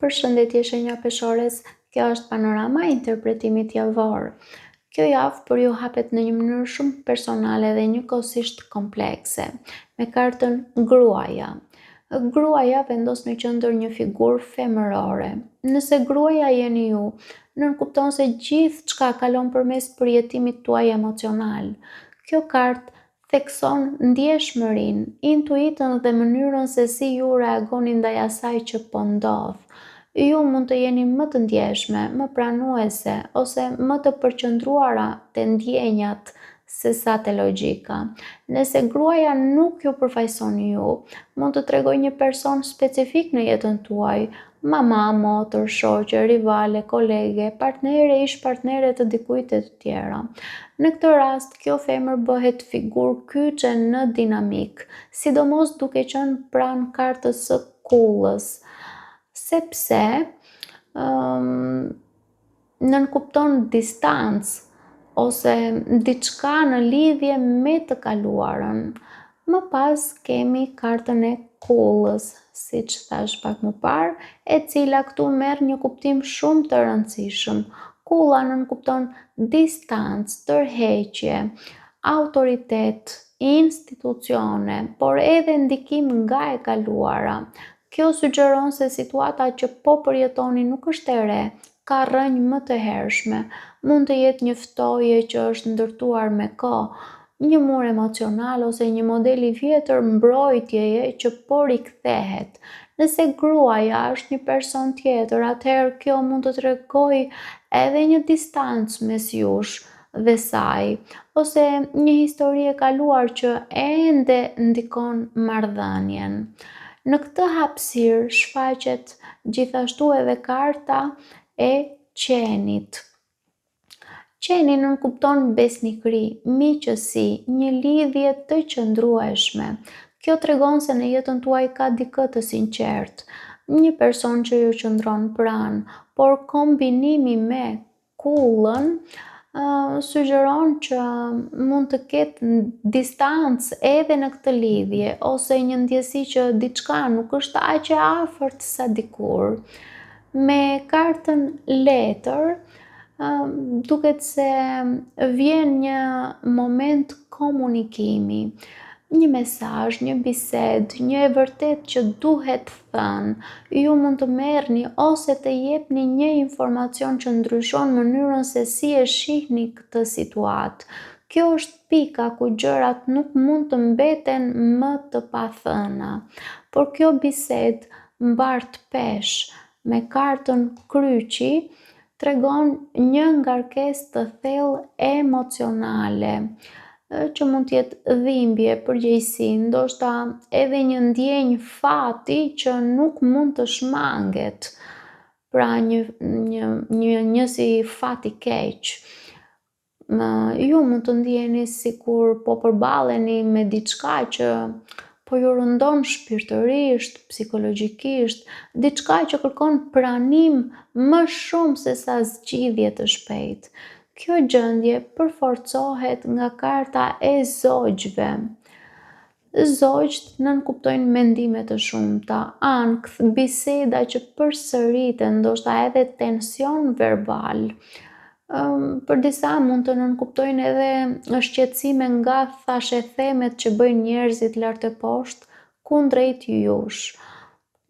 Përshëndetje shenja peshores, kjo është panorama e interpretimit javor. Kjo javë për ju hapet në një mënyrë shumë personale dhe njëkohësisht komplekse, me kartën Gruaja. Gruaja vendos në qendër një figurë femërore. Nëse gruaja jeni ju, nënkupton se gjithçka kalon përmes përjetimit tuaj emocional. Kjo kartë thekson ndjeshmërinë, intuitën dhe mënyrën se si ju reagoni ndaj asaj që po ndodh. Ju mund të jeni më të ndjeshme, më pranuese ose më të përqendruara te ndjenjat sesa te logjika. Nëse gruaja nuk ju përfaqëson ju, mund të tregojë një person specifik në jetën tuaj, mama, motër, shoqe, rivale, kolege, partnere, ish partnere të dikujt e të tjera. Në këtë rast, kjo femër bëhet figurë kyçe në dinamik, sidomos duke qenë pranë kartës së kullës, sepse nënkupton distancë ose diçka në lidhje me të kaluarën. Më pas kemi kartën e kullës, siç thash pak më parë, e cila këtu merr një kuptim shumë të rëndësishëm. Kulla nënkupton distancë, tërheqje, autoritet, institucione, por edhe ndikim nga e kaluara. Kjo sugjeron se situata që po përjetoni nuk është e re, ka rrënjë më të hershme, mund të jetë një ftoje që është ndërtuar me kohë, një mur emocional ose një model i vjetër mbrojtjeje që po rikthehet. Nëse gruaja është një person tjetër, atëherë kjo mund të tregojë edhe një distancë mes jush dhe saj, ose një histori e kaluar që ende ndikon marrëdhënien. Në këtë hapësirë shfaqet gjithashtu edhe karta e qenit. Qeni nënkupton besnikëri, miqësi, një lidhje të qëndrueshme. Kjo tregon se në jetën tuaj ka dikë të sinqertë, një person që ju qëndron pranë, por kombinimi me kullën sugjeron që mund të ketë distancë edhe në këtë lidhje ose një ndjesi që diçka nuk është aq e afërt sa dikur. Me kartën letër, duket se vjen një moment komunikimi, një mesazh, një bisedë, një e vërtetë që duhet thënë. Ju mund të merrni ose të jepni një informacion që ndryshon mënyrën se si e shihni këtë situatë. Kjo është pika ku gjërat nuk mund të mbeten më të pathëna, por kjo bisedë mbart pesh me kartën Kryqi tregon një ngarkesë të thellë emocionale, që mund të jetë dhimbje, përgjegjësi, ndoshta edhe një ndjenjë fati që nuk mund të shmanget, pra një si fat i keq. Ju mund të ndjeni sikur po përballeni me diçka që po ju rëndon shpirtërisht, psikologjikisht, diçka që kërkon pranim më shumë se sa zgjidhje të shpejtë. Kjo gjendje përforcohet nga karta e zogjve. Zogjt nënkuptojnë mendime të shumta, ankth, biseda që përsëriten, ndoshta edhe tension verbal. Për disa mund të nënkuptojnë edhe shqetësime nga thashethemet që bëjnë njerëzit lart e poshtë kundrejt jush.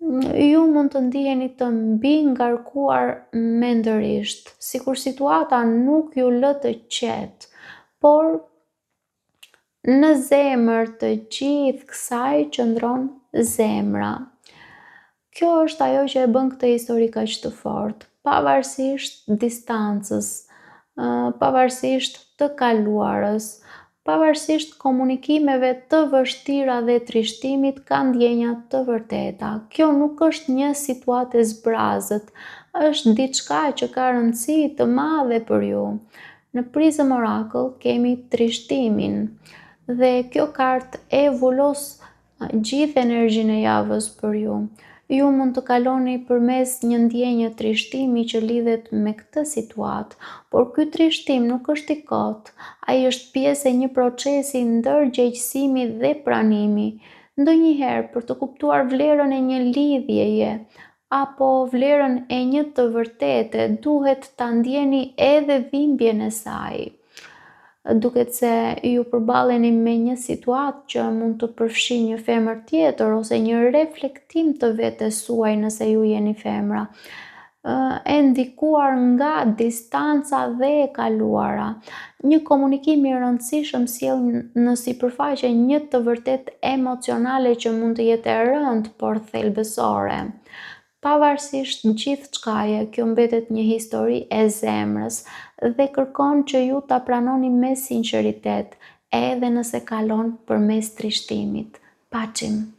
Ju mund të ndiheni të mbingarkuar mendërisht, sikur situata nuk ju lë të qetë, por në zemër të gjithë kësaj qëndron zemra. Kjo është ajo që e bën këtë histori kaq të fortë, pavarësisht distancës, pavarësisht të kaluarës, pavarësisht komunikimeve të vështira dhe trishtimit, ka ndjenja të vërteta. Kjo nuk është një situatë e zbrazët, është diçka që ka rëndësi të madhe për ju. Në Prism Oracle kemi trishtimin dhe kjo kartë e vulos gjithë energjinë e javës për ju. Ju mund të kaloni përmes një ndjenje trishtimi që lidhet me këtë situatë, por ky trishtim nuk është i kotë, ai është pjesë e një procesi ndërgjegjësimi dhe pranimi. Ndonjëherë për të kuptuar vlerën e një lidhjeje, apo vlerën e një të vërtete, duhet ta ndjeni edhe dhimbjen e saj. Duket se ju përballeni me një situatë që mund të përfshijë një femër tjetër ose një reflektim të vetes suaj nëse ju jeni femra, e ndikuar nga distanca dhe e kaluara. Një komunikim i rëndësishëm sjell në sipërfaqe një të vërtetë emocionale që mund të jetë e rëndë por thelbësore. Pavarësisht gjithçkaje, kjo mbetet një histori e zemrës dhe kërkon që ju ta pranoni me sinqeritet, edhe nëse kalon përmes trishtimit. Paçim!